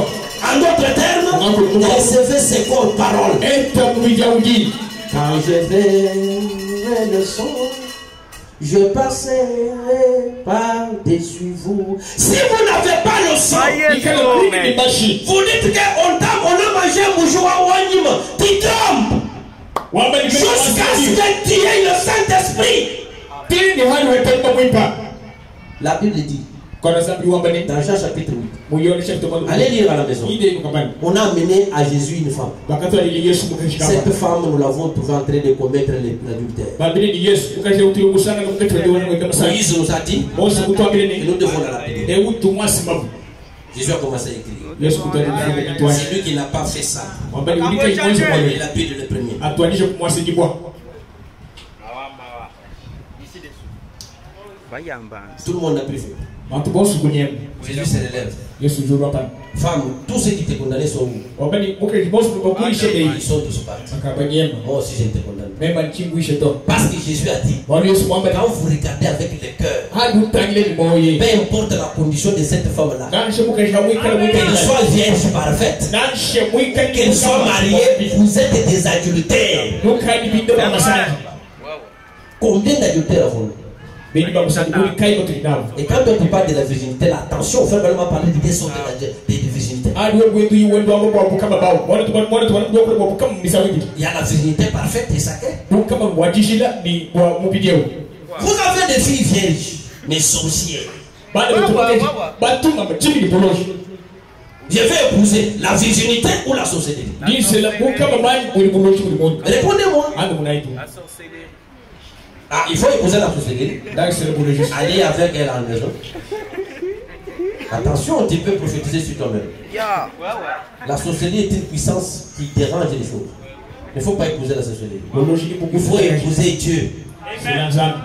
En d'autres termes, recevez ces corps paroles. eta mubija uji Quand je verrai le son, je passerai par-dessus vous. Si vous n'avez pas le sang, ikala kuni ni bashi vous dites qu'on on a mangé un bougeoir à Wanyim, tu trompes. wamba ni Jusqu'à ce que tu aies le Saint-Esprit. tini ni hali wetemba mwimpa La Bible dit, kona zambi wamba ni dans Jean chapitre 8, muyone chapter 1 allez lire à la maison. ide mukabani On a amené à Jésus une femme. bakatwa ili Yesu mukashika Cette femme, nous l'avons trouvée en train de commettre l'adultère. babili ni Yesu ukaje utiri musana na mukatwa ndi wana mweka masai Moïse nous a dit Mose kutwabile que ni nous devons la lapider. e utu mwasimavu Jésus a commencé à écrire. Yesu kutwali kufunga kitwani C'est lui qui n'a pas fait ça. wamba ni ulika imwanzo Il mwale a payé le premier. atwanishe kumwasigibwa Tout le monde a pris feu. watu bosu kunyema Jésus se relève. Yesu juru hapa Femme, tous ceux qui te condamnaient sont où? wamba ni muke bosu kukuishe dei Ils sont tous partis. akabanyema Moi aussi, je ne te condamne pas. mema nchinguishe to Parce que Jésus a dit, wali Yesu mwamba quand vous regardez avec le cœur, hadi utangile ni moye peu importe la condition de cette femme-là, nanshe mukasha mwikala qu'elle soit vierge parfaite, nanshe mwikala qu'elle soit mariée, vous êtes des adultères. nukadi bindo ba masana Combien d'adultères avons-nous? beni ba musana kuli kai botu nabo Et quand on parle de la virginité, là, attention, on fait vraiment parler de des sortes de virginité. hadi wewe wetu yuwendo abo kwa kama bao wana tumana kwa kama misawi Il y a la virginité parfaite et sacrée. donc kama wajishila ni kwa mubideo Vous avez des filles vierges, mais sorcières. baada ya kutoka batuma machini ni poloshi Je vais épouser la virginité ou la sorcellerie. jinsi la kama mali uliboloshi ulimoni Répondez-moi. ando munaitu Ah, il faut épouser la sorcellerie. donc c'est le boloshi Aller avec elle à la maison. Attention, tu peux prophétiser sur toi-même. La sorcellerie est une puissance qui dérange les choses. Il ne faut pas épouser la sorcellerie. boloshi ni Il faut épouser Dieu.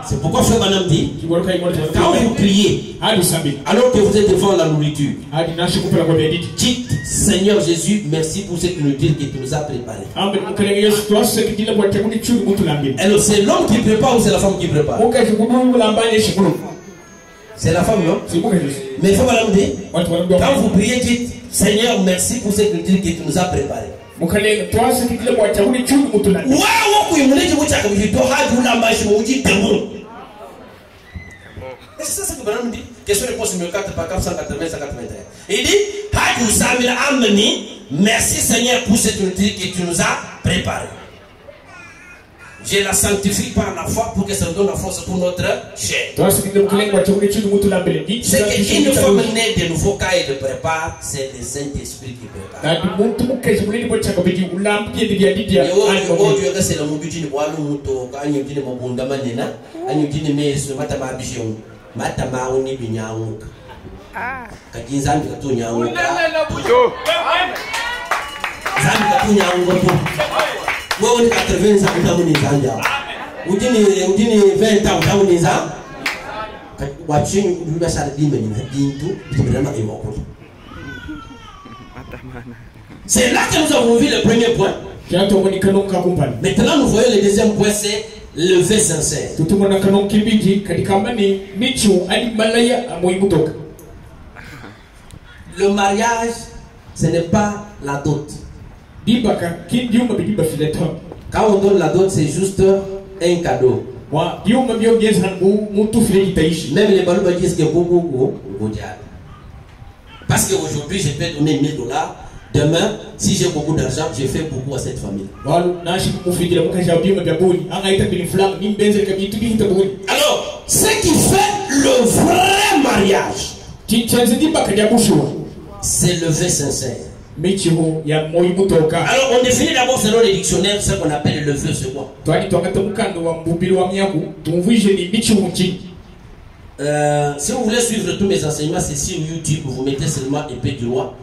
C'est pourquoi Frère Manam dit, quand vous priez, alors que vous êtes devant la nourriture, dites, Seigneur Jésus, merci pour ce que tu nous dis et que tu nous as préparé. Alors c'est l'homme qui prépare ou c'est la femme qui prépare? C'est la femme, non? Mais Frère Manam dit, quand vous priez, dites, Seigneur, merci pour cette culture que tu nous as préparée. Mukalenga twase kile kwa chakuli chudu mutuna. Wewe kuimuleje kuchaka bito hadi ulambashi uji temu. Et c'est ça que Branham nous dit. Question-réponse numéro 4 par 480 181. Il dit hadi usamila amni, merci Seigneur pour cette culture que tu nous as préparée. Je la sanctifie par la foi pour que ça nous donne la force pour notre chair. C'est qu'une femme née de nouveau quand elle prépare, c'est le Saint-Esprit qui prépare. C'est le mobile de Waluto, quand il dit le Mobunda Manena, quand il dit le Mes, Matama Bichon, Matama Oni Binyang. Kajizan Katunyang. Zan Katunyang. Moi, on est 80 ans, on est 20 ans, on est c'est là que nous avons vu le premier point. Maintenant, nous voyons le deuxième point, c'est le vœu sincère. Le mariage, ce n'est pas la dot. Quand on donne la dot, c'est juste un cadeau. Même les balous disent que beaucoup. Parce qu'aujourd'hui, je peux donner $1000. Demain, si j'ai beaucoup d'argent, je fais beaucoup à cette famille. Alors, ce qui fait le vrai mariage, c'est le vœu sincère. Alors on définit d'abord selon les dictionnaires ce qu'on appelle le vœu second. Si vous voulez suivre tous mes enseignements, c'est sur YouTube, vous mettez seulement épée du roi,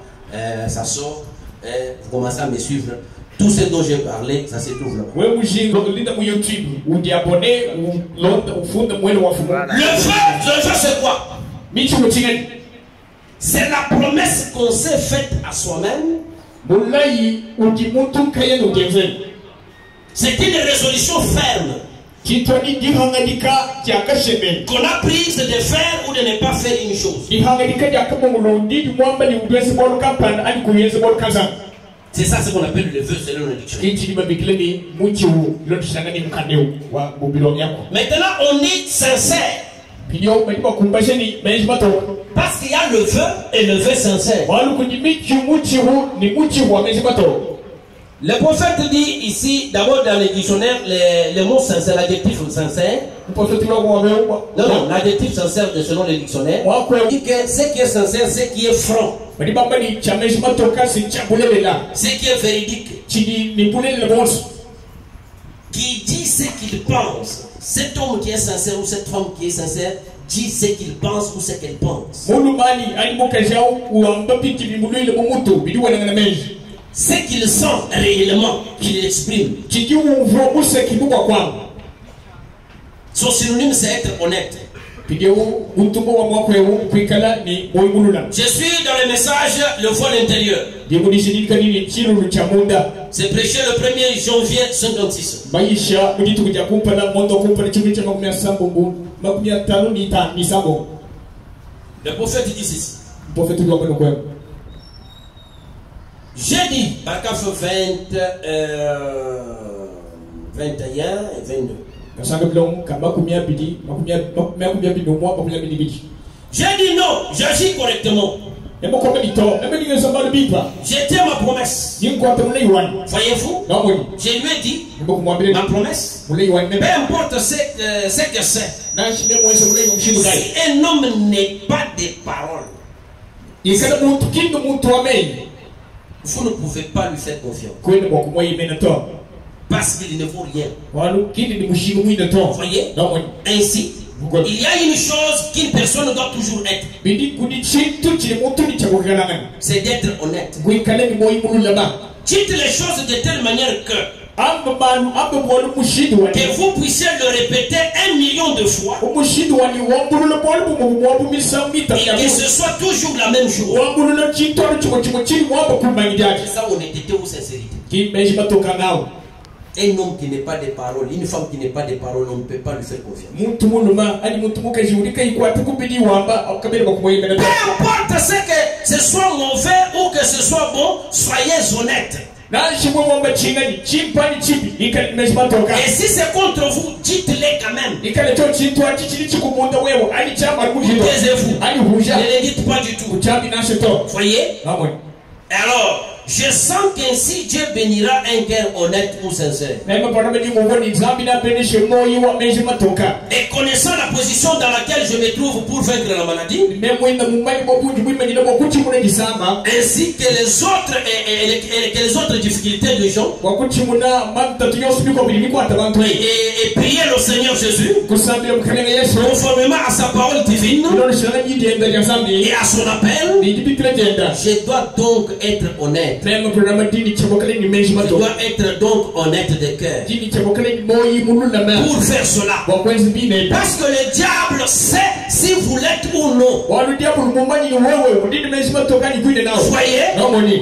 ça sort, vous commencez à me suivre. Tout ce dont j'ai parlé, ça se trouve là-bas. Le vœu c'est quoi? C'est la promesse qu'on s'est faite à soi-même. C'est une résolution ferme qu'on a prise de faire ou de ne pas faire une chose. C'est ça ce qu'on appelle le vœu selon le dictionnaire. Maintenant on est sincère. Parce qu'il y a le vœu et le vœu sincère. Le prophète dit ici, d'abord dans le dictionnaire, le mot sincère, l'adjectif sincère. Non, l'adjectif sincère selon le dictionnaire. Il dit que ce qui est sincère, c'est qui est franc. Ce qui est véridique. Qui dit ce qu'il pense. Cet homme qui est sincère ou cette femme qui est sincère dit ce qu'il pense ou ce qu'elle pense. Ce qu'il sent réellement, qu'il exprime. Son synonyme, c'est être honnête. Je suis dans le message le voile intérieur. C'est prêché le 1er janvier 56. Le prophète dit ceci. J'ai dit, paragraphe 21 et 22. J'ai dit non, j'agis correctement. J'étais ma promesse. Voyez-vous? Je lui ai dit ma promesse. Peu importe ce que c'est. Si un homme n'est pas de parole, vous ne pouvez pas lui faire confiance. Parce qu'il ne vaut rien. Voyez? Ainsi, il y a une chose qu'une personne doit toujours être. C'est d'être honnête. Dites les choses de telle manière que vous puissiez le répéter 1 million de fois et que ce soit toujours la même chose. C'est ça honnêteté ou sincérité. Un homme qui n'est pas de parole, une femme qui n'est pas de parole, on ne peut pas lui faire confiance. Peu importe ce que ce soit mauvais ou que ce soit bon, soyez honnêtes. Et si c'est contre vous, dites-le quand même. Taisez-vous. Ne le dites pas du tout. Voyez? Alors, je sens qu'ainsi Dieu bénira un cœur honnête ou sincère. Et connaissant la position dans laquelle je me trouve pour vaincre la maladie, ainsi que les autres difficultés des gens, et prier le Seigneur Jésus conformément à sa parole divine et à son appel, je dois donc être honnête. Je dois être donc honnête de cœur pour faire cela. Parce que le diable sait si vous l'êtes ou non. Voyez,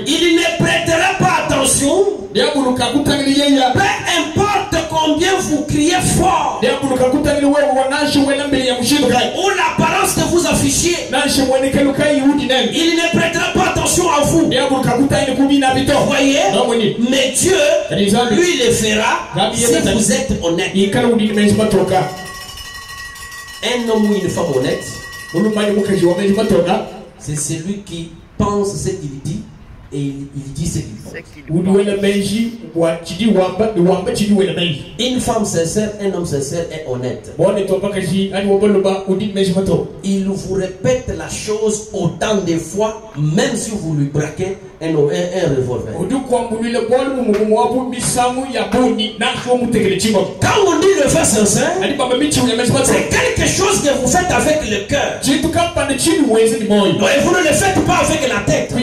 il ne prêtera pas attention. Peu importe combien vous criez fort ou l'apparence que vous affichiez, il ne prêtera pas attention à vous. Voyez, mais Dieu, lui, le fera si vous êtes honnête. Un homme ou une femme honnête, c'est celui qui pense ce qu'il dit et il dit ce qu'il pense. Une femme sincère, un homme sincère est honnête. Il vous répète la chose autant de fois, même si vous lui braquez un revolver. Quand on dit le fait sincère, c'est quelque chose que vous faites avec le cœur. Et vous ne le faites pas avec la tête.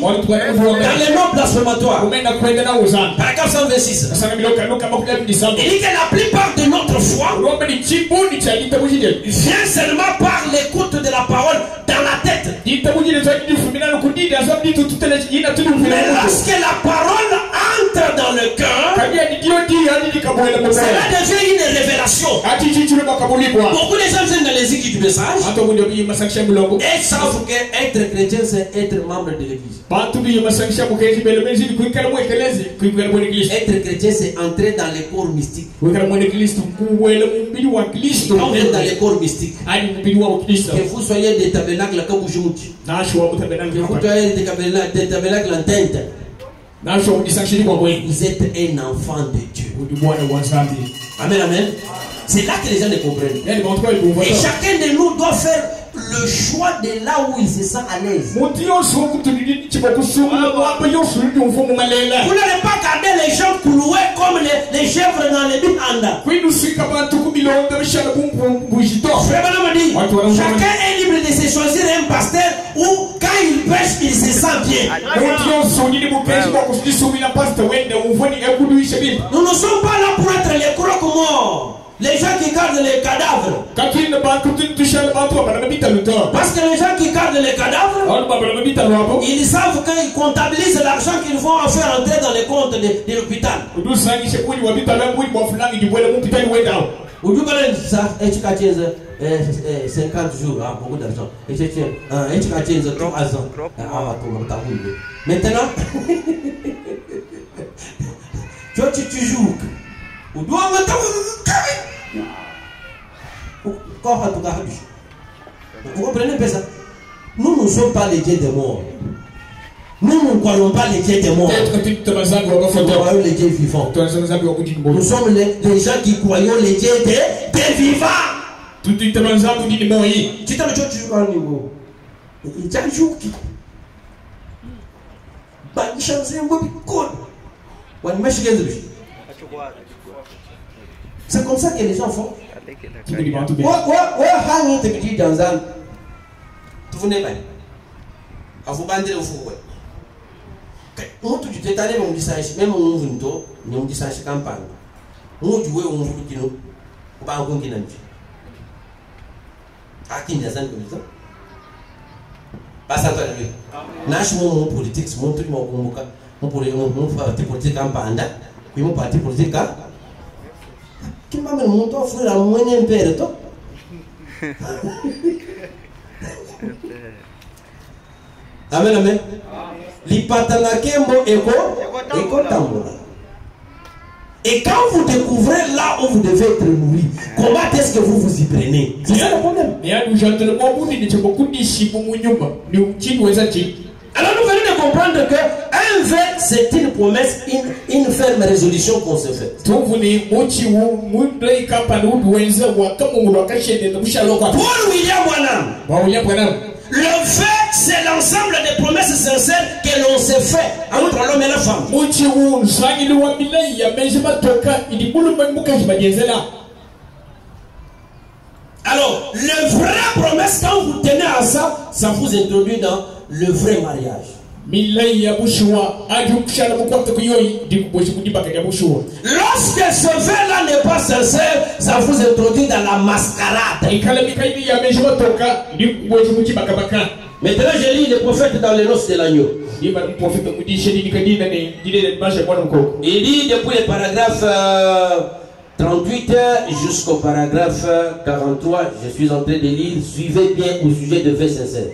Dans les noms blasphématoires, paragraphe 126, il dit que la plupart de notre foi vient seulement par l'écoute de la parole dans la tête. Mais lorsque la parole entre dans le cœur, cela devient une révélation. Beaucoup de gens viennent dans les églises du message et savent qu'être chrétien, c'est être membre de l'église. Être chrétien, c'est entrer dans les corps mystiques. Quand vous êtes dans les corps mystiques, que vous soyez des tabernacles à Kaboujoumouti, que vous soyez des tabernacles en Tente, vous êtes un enfant de Dieu. Amen, amen. C'est là que les gens ne comprennent. Et chacun de nous doit faire le choix de là où il se sent à l'aise. Vous n'allez pas garder les gens cloués comme les chèvres dans les bihanda. Chacun est libre de se choisir un pasteur où quand il prêche, il se sent bien. Nous ne sommes pas là pour être les croque-morts. Les gens qui gardent les cadavres. Parce que les gens qui gardent les cadavres, ils savent qu'ils comptabilisent l'argent qu'ils vont en faire entrer dans les comptes de l'hôpital. Ou du ça, 50 jours, beaucoup d'argent. Et je tiens, 3 ans. Maintenant, tu joues. Vous comprenez pas ça? Nous ne sommes pas les dieux des morts. Nous ne croyons pas les dieux des morts. Nous croyons les dieux vivants. Nous sommes les gens qui croyons les dieux des vivants. Tu t'as le joues quand niveau. Il t'a joué qui? C'est comme ça que les gens font. Politique, On pourrait parti politique en panda, puis mon parti politique qui m'a mis mon temps frère à moyen père toi. Amen amen. L'ipatana kembo eko tambola. Et quand vous découvrez là où vous devez être nourri, comment est-ce que vous vous y prenez? C'est ça le problème. Alors nous venons de comprendre que un vœu, c'est une promesse, une ferme résolution qu'on se fait. Pour William Branham, le vœu, c'est l'ensemble des promesses sincères que l'on s'est fait entre l'homme et la femme. Alors, le vrai promesse, quand vous tenez à ça, ça vous introduit dans le vrai mariage. Lorsque ce vœu-là n'est pas sincère, ça vous introduit dans la mascarade. Maintenant, je lis le prophète dans les noces de l'agneau. Il dit depuis le paragraphe 38 jusqu'au paragraphe 43, je suis en train de lire, suivez bien au sujet de faits sincères.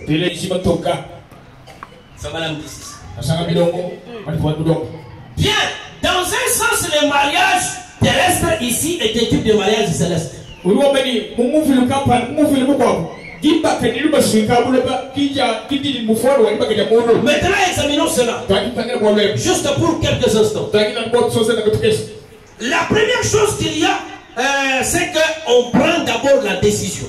Bien, dans un sens, le mariage terrestre ici est un type de mariage céleste. Maintenant, examinons cela. Juste pour quelques instants. La première chose qu'il y a, c'est qu'on prend d'abord la décision.